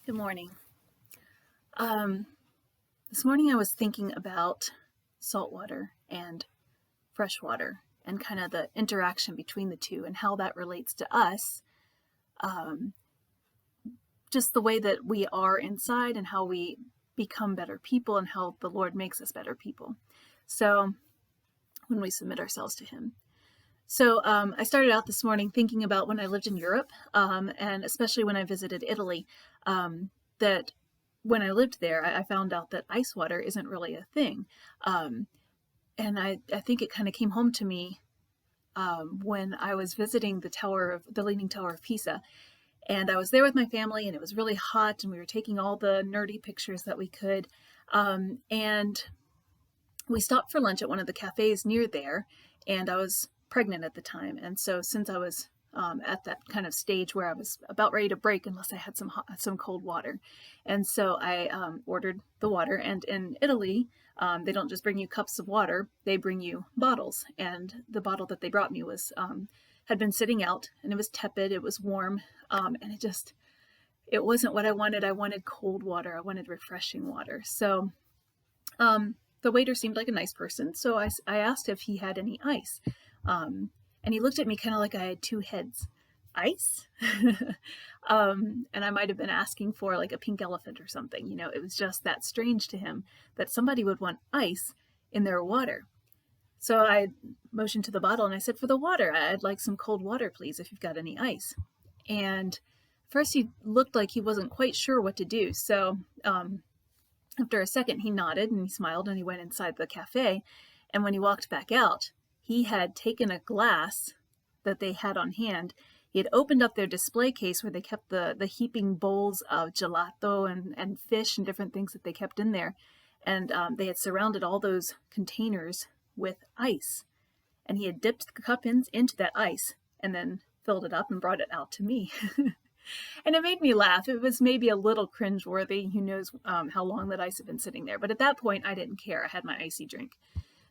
Good morning. Um, this morning I was thinking about saltwater and freshwater and kind of the interaction between the two and how that relates to us. Um, just the way that we are inside and how we become better people and how the Lord makes us better people. So when we submit ourselves to Him. So I started out this morning thinking about when I lived in Europe, and especially when I visited Italy, that when I lived there, I found out that ice water isn't really a thing. And I think it kind of came home to me when I was visiting the Leaning Tower of Pisa. And I was there with my family, and it was really hot, and we were taking all the nerdy pictures that we could. And we stopped for lunch at one of the cafes near there, and I was pregnant at the time. And so since I was at that kind of stage where I was about ready to break unless I had some cold water. And so I ordered the water. And in Italy, they don't just bring you cups of water, they bring you bottles. And the bottle that they brought me was had been sitting out, and it was tepid, it was warm, and it wasn't what I wanted. I wanted cold water. I wanted refreshing water. So the waiter seemed like a nice person, so I asked if he had any ice. And he looked at me kind of like I had two heads. Ice? And I might have been asking for like a pink elephant or something. You know, it was just that strange to him that somebody would want ice in their water. So I motioned to the bottle and I said, "For the water, I'd like some cold water, please, if you've got any ice." And first he looked like he wasn't quite sure what to do. So after a second, he nodded and he smiled and he went inside the cafe. And when he walked back out, he had taken a glass that they had on hand. He had opened up their display case where they kept the heaping bowls of gelato and fish and different things that they kept in there. And they had surrounded all those containers with ice. And he had dipped the cup into that ice and then filled it up and brought it out to me. And it made me laugh. It was maybe a little cringeworthy. Who knows how long that ice had been sitting there. But at that point, I didn't care. I had my icy drink.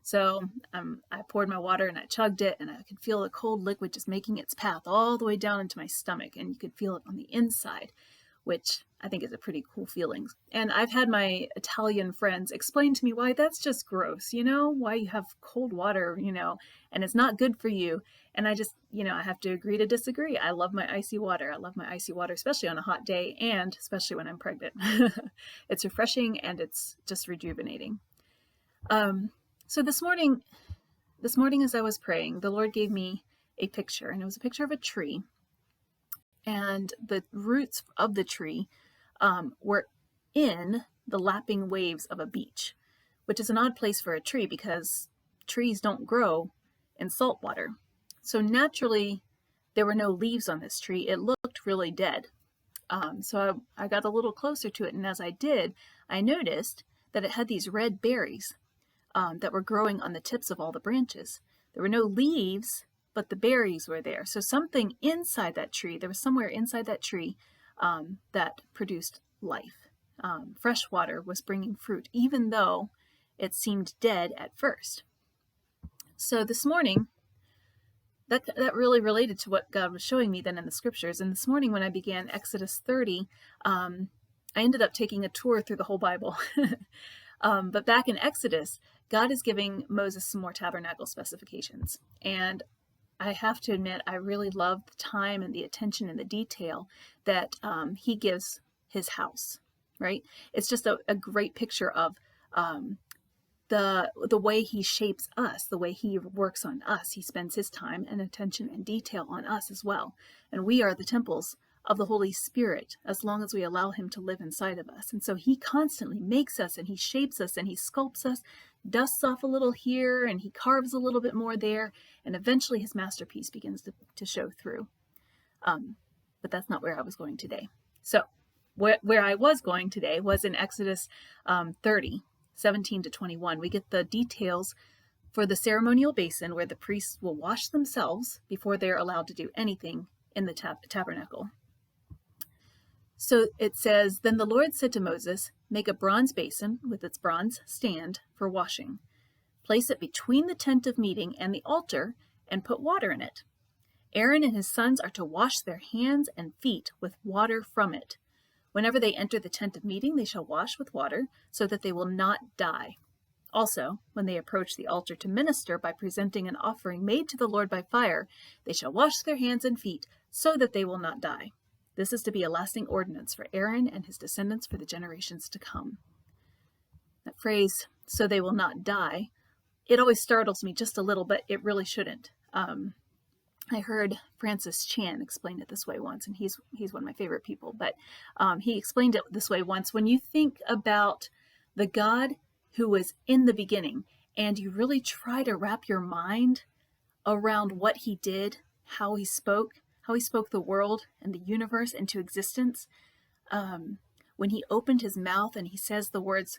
So I poured my water and I chugged it, and I could feel the cold liquid just making its path all the way down into my stomach. And you could feel it on the inside, which I think is a pretty cool feeling. And I've had my Italian friends explain to me why that's just gross, why you have cold water, and it's not good for you. And I just, I have to agree to disagree. I love my icy water. I love my icy water, especially on a hot day and especially when I'm pregnant. It's refreshing and it's just rejuvenating. So this morning as I was praying, the Lord gave me a picture, and it was a picture of a tree. And the roots of the tree were in the lapping waves of a beach, which is an odd place for a tree because trees don't grow in salt water. So naturally, there were no leaves on this tree. It looked really dead. So I got a little closer to it, and as I did, I noticed that it had these red berries that were growing on the tips of all the branches. There were no leaves, but the berries were there. So something inside that tree, there was somewhere inside that tree that produced life. Fresh water was bringing fruit, even though it seemed dead at first. So this morning, that really related to what God was showing me then in the scriptures. And this morning when I began Exodus 30, I ended up taking a tour through the whole Bible. But back in Exodus, God is giving Moses some more tabernacle specifications. And I have to admit, I really love the time and the attention and the detail that he gives his house, right? It's just a great picture of the way he shapes us, the way he works on us. He spends his time and attention and detail on us as well. And we are the temples of the Holy Spirit as long as we allow him to live inside of us. And so he constantly makes us and he shapes us and he sculpts us, dusts off a little here and he carves a little bit more there, and eventually his masterpiece begins to show through. But that's not where I was going today. So where I was going today was in Exodus 30, 17 to 21. We get the details for the ceremonial basin where the priests will wash themselves before they're allowed to do anything in the tabernacle. So it says, "Then the Lord said to Moses, make a bronze basin with its bronze stand for washing. Place it between the tent of meeting and the altar and put water in it. Aaron and his sons are to wash their hands and feet with water from it. Whenever they enter the tent of meeting, they shall wash with water, so that they will not die. Also, when they approach the altar to minister by presenting an offering made to the Lord by fire, they shall wash their hands and feet, so that they will not die. This is to be a lasting ordinance for Aaron and his descendants for the generations to come. That phrase, so they will not die, it always startles me just a little, but it really shouldn't. I heard Francis Chan explain it this way once, and he's one of my favorite people, but he explained it this way once. When you think about the God who was in the beginning, and you really try to wrap your mind around what he did, how he spoke the world and the universe into existence, when he opened his mouth and he says the words,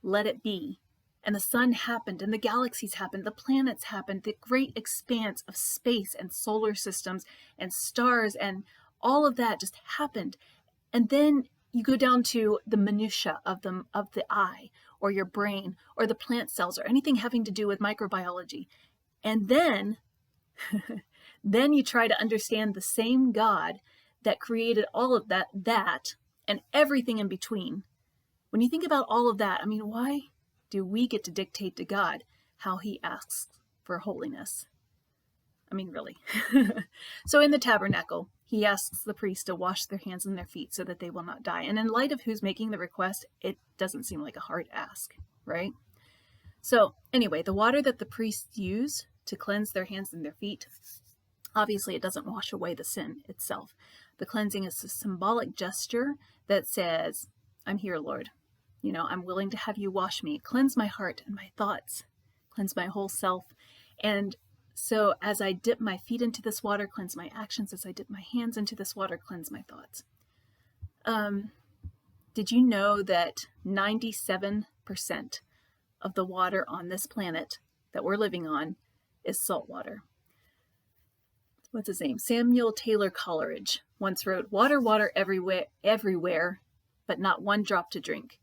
let it be, and the sun happened, and the galaxies happened, the planets happened, the great expanse of space and solar systems and stars and all of that just happened. And then you go down to the minutia of the eye or your brain or the plant cells or anything having to do with microbiology. And then, then you try to understand the same God that created all of that and everything in between. When you think about all of that, why do we get to dictate to God how he asks for holiness? Really. So in the tabernacle, he asks the priest to wash their hands and their feet so that they will not die. And in light of who's making the request, it doesn't seem like a hard ask, right? So anyway, the water that the priests use to cleanse their hands and their feet, obviously it doesn't wash away the sin itself. The cleansing is a symbolic gesture that says, I'm here, Lord. I'm willing to have you wash me, cleanse my heart and my thoughts, cleanse my whole self. And so as I dip my feet into this water, cleanse my actions. As I dip my hands into this water, cleanse my thoughts. Did you know that 97% of the water on this planet that we're living on is salt water? What's his name? Samuel Taylor Coleridge once wrote, "Water, water everywhere, but not one drop to drink."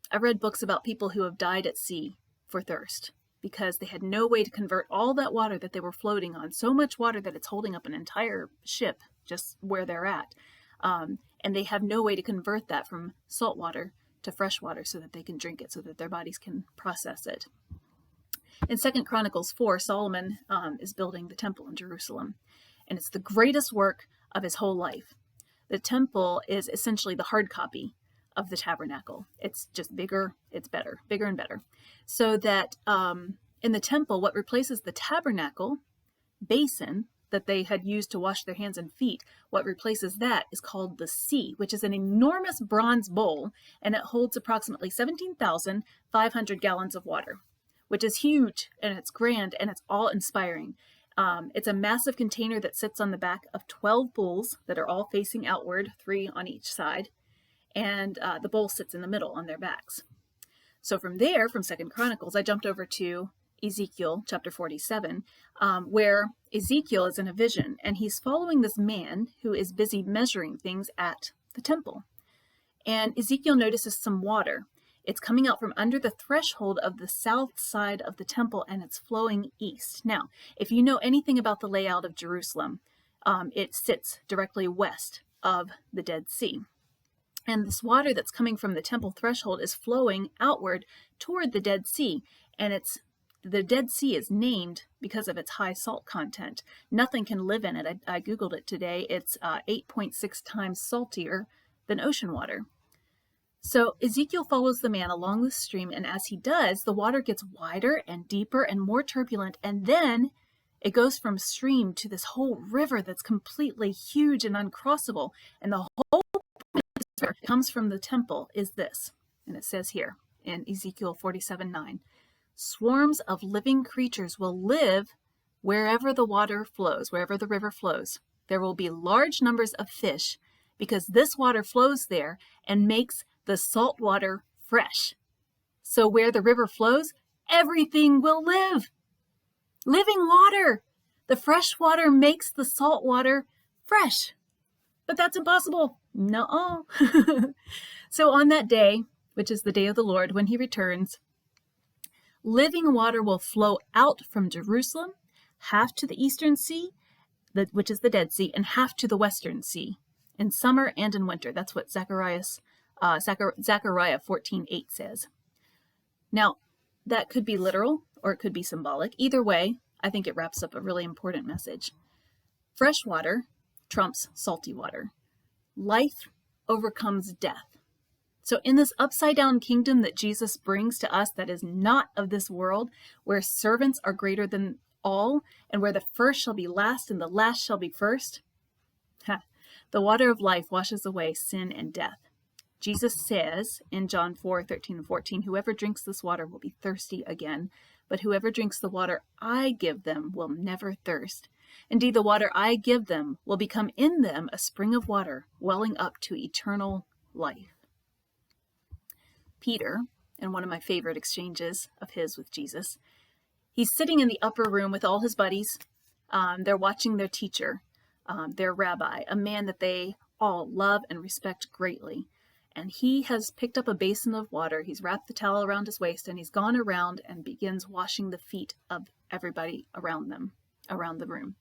I've read books about people who have died at sea for thirst because they had no way to convert all that water that they were floating on, so much water that it's holding up an entire ship just where they're at. And they have no way to convert that from salt water to fresh water so that they can drink it, so that their bodies can process it. In 2 Chronicles 4, Solomon is building the temple in Jerusalem, and it's the greatest work of his whole life. The temple is essentially the hard copy of the tabernacle. It's just bigger, it's better, bigger and better. So that in the temple, what replaces the tabernacle basin that they had used to wash their hands and feet, what replaces that is called the sea, which is an enormous bronze bowl, and it holds approximately 17,500 gallons of water, which is huge, and it's grand, and it's awe-inspiring. It's a massive container that sits on the back of 12 bulls that are all facing outward, 3 on each side, and the bull sits in the middle on their backs. So from there, from 2 Chronicles, I jumped over to Ezekiel chapter 47, where Ezekiel is in a vision, and he's following this man who is busy measuring things at the temple. And Ezekiel notices some water. It's coming out from under the threshold of the south side of the temple, and it's flowing east. Now, if you know anything about the layout of Jerusalem, it sits directly west of the Dead Sea. And this water that's coming from the temple threshold is flowing outward toward the Dead Sea. And the Dead Sea is named because of its high salt content. Nothing can live in it. I Googled it today. It's 8.6 times saltier than ocean water. So Ezekiel follows the man along the stream, and as he does, the water gets wider and deeper and more turbulent, and then it goes from stream to this whole river that's completely huge and uncrossable. And the whole comes from the temple is this, and it says here in Ezekiel 47:9, swarms of living creatures will live wherever the water flows, wherever the river flows. There will be large numbers of fish because this water flows there and makes the salt water fresh. So where the river flows, everything will live. Living water. The fresh water makes the salt water fresh. But that's impossible. No. So on that day, which is the day of the Lord, when he returns, living water will flow out from Jerusalem, half to the eastern sea, which is the Dead Sea, and half to the western sea. in summer and in winter. That's what Zechariah 14:8 says. Now, that could be literal or it could be symbolic. Either way, I think it wraps up a really important message. Fresh water trumps salty water. Life overcomes death. So in this upside down kingdom that Jesus brings to us that is not of this world, where servants are greater than all, and where the first shall be last and the last shall be first, the water of life washes away sin and death. Jesus says in John 4:13 and 14, whoever drinks this water will be thirsty again, but whoever drinks the water I give them will never thirst. Indeed, the water I give them will become in them a spring of water welling up to eternal life. Peter, in one of my favorite exchanges of his with Jesus, he's sitting in the upper room with all his buddies. They're watching their teacher, their rabbi, a man that they all love and respect greatly. And he has picked up a basin of water. He's wrapped the towel around his waist, and he's gone around and begins washing the feet of everybody around them, around the room.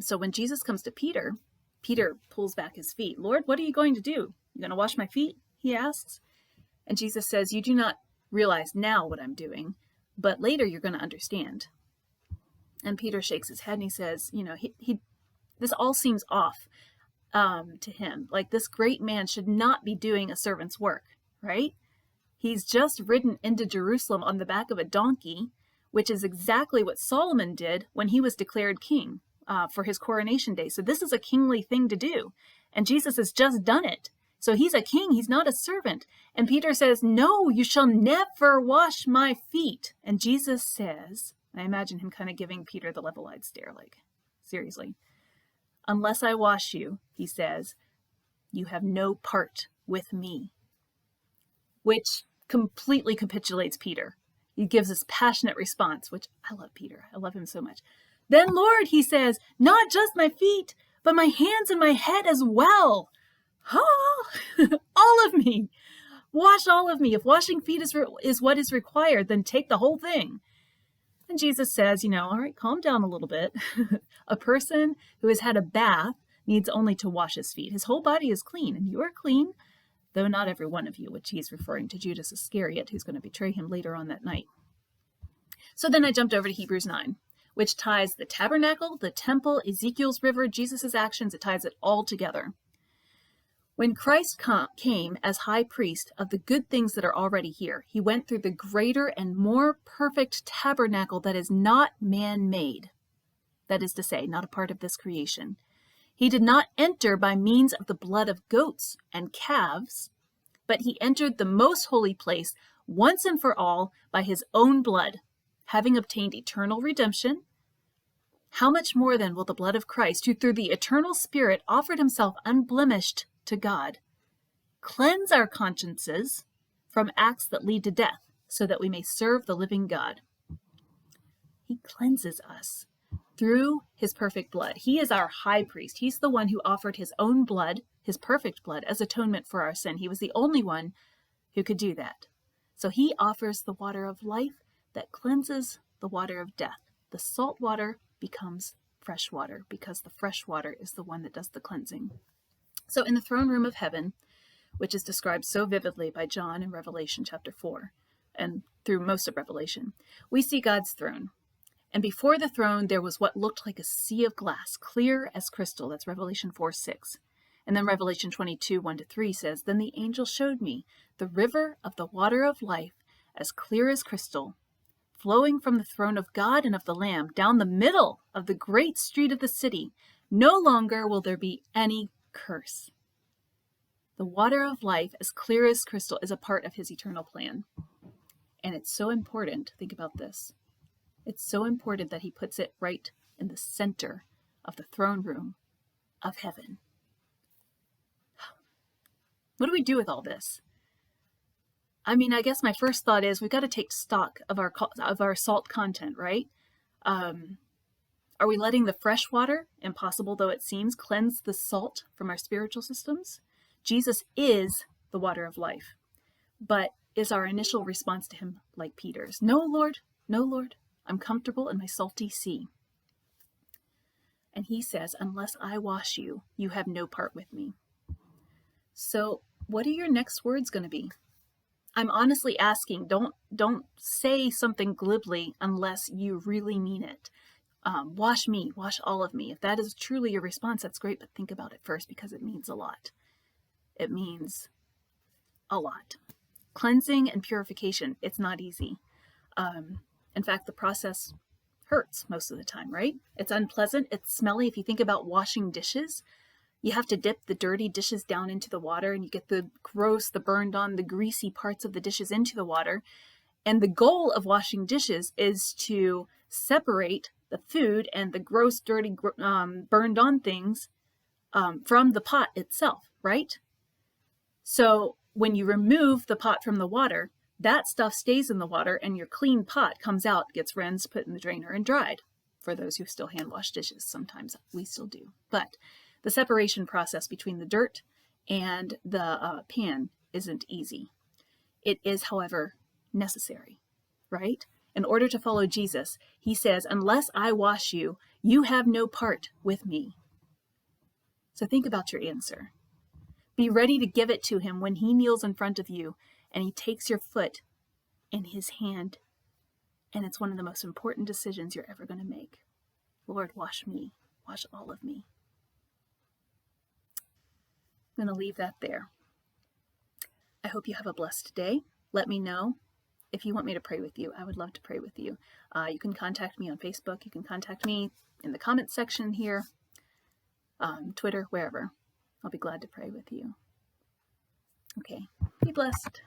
So when Jesus comes to Peter, Peter pulls back his feet. Lord, what are you going to do? You going to wash my feet? He asks. And Jesus says, you do not realize now what I'm doing, but later you're going to understand. And Peter shakes his head and he says, this all seems off to him. Like, this great man should not be doing a servant's work, right? He's just ridden into Jerusalem on the back of a donkey, which is exactly what Solomon did when he was declared king for his coronation day. So this is a kingly thing to do. And Jesus has just done it. So he's a king, he's not a servant. And Peter says, no, you shall never wash my feet. And Jesus says, I imagine him kind of giving Peter the level-eyed stare, like, seriously. Unless I wash you, he says, you have no part with me. Which completely capitulates Peter. He gives this passionate response, which I love Peter. I love him so much. Then, Lord, he says, not just my feet, but my hands and my head as well. All of me. Wash all of me. If washing feet is what is required, then take the whole thing. And Jesus says, all right, calm down a little bit. A person who has had a bath needs only to wash his feet. His whole body is clean, and you are clean, though not every one of you, which he's referring to Judas Iscariot, who's going to betray him later on that night. So then I jumped over to Hebrews 9, which ties the tabernacle, the temple, Ezekiel's river, Jesus' actions. It ties it all together. When Christ came as high priest of the good things that are already here, he went through the greater and more perfect tabernacle that is not man-made. That is to say, not a part of this creation. He did not enter by means of the blood of goats and calves, but he entered the most holy place once and for all by his own blood, having obtained eternal redemption. How much more then will the blood of Christ, who through the eternal Spirit offered himself unblemished to God, cleanse our consciences from acts that lead to death, so that we may serve the living God? He cleanses us through his perfect blood. He is our high priest. He's the one who offered his own blood, his perfect blood, as atonement for our sin. He was the only one who could do that. So he offers the water of life that cleanses the water of death. The salt water becomes fresh water because the fresh water is the one that does the cleansing. So in the throne room of heaven, which is described so vividly by John in Revelation chapter 4, and through most of Revelation, we see God's throne. And before the throne, there was what looked like a sea of glass, clear as crystal. That's Revelation 4:6. And then Revelation 22, 1-3 says, Then the angel showed me the river of the water of life, as clear as crystal, flowing from the throne of God and of the Lamb down the middle of the great street of the city. No longer will there be any curse. The water of life, as clear as crystal, is a part of his eternal plan. And it's so important, think about this. It's so important that he puts it right in the center of the throne room of heaven. What do we do with all this? I mean, I guess my first thought is we've got to take stock of our salt content, right? Are we letting the fresh water, impossible though it seems, cleanse the salt from our spiritual systems? Jesus is the water of life. But is our initial response to him like Peter's? No, Lord, I'm comfortable in my salty sea. And he says, unless I wash you, you have no part with me. So what are your next words going to be? I'm honestly asking, don't say something glibly unless you really mean it. Wash me, wash all of me. If that is truly your response, that's great, but think about it first because it means a lot. It means a lot. Cleansing and purification, it's not easy. In fact, the process hurts most of the time, right? It's unpleasant, it's smelly. If you think about washing dishes, you have to dip the dirty dishes down into the water and you get the gross, the burned on, the greasy parts of the dishes into the water. And the goal of washing dishes is to separate the food and the gross, dirty, burned on things from the pot itself, right? So when you remove the pot from the water, that stuff stays in the water and your clean pot comes out, gets rinsed, put in the drainer, and dried. For those who still hand wash dishes, sometimes we still do. But the separation process between the dirt and the pan isn't easy. It is, however, necessary, right? In order to follow Jesus, he says, unless I wash you, you have no part with me. So think about your answer. Be ready to give it to him when he kneels in front of you and he takes your foot in his hand. And it's one of the most important decisions you're ever going to make. Lord, wash me, wash all of me. I'm going to leave that there. I hope you have a blessed day. Let me know if you want me to pray with you. I would love to pray with you. You can contact me on Facebook. You can contact me in the comments section here, Twitter, wherever. I'll be glad to pray with you. Okay, be blessed.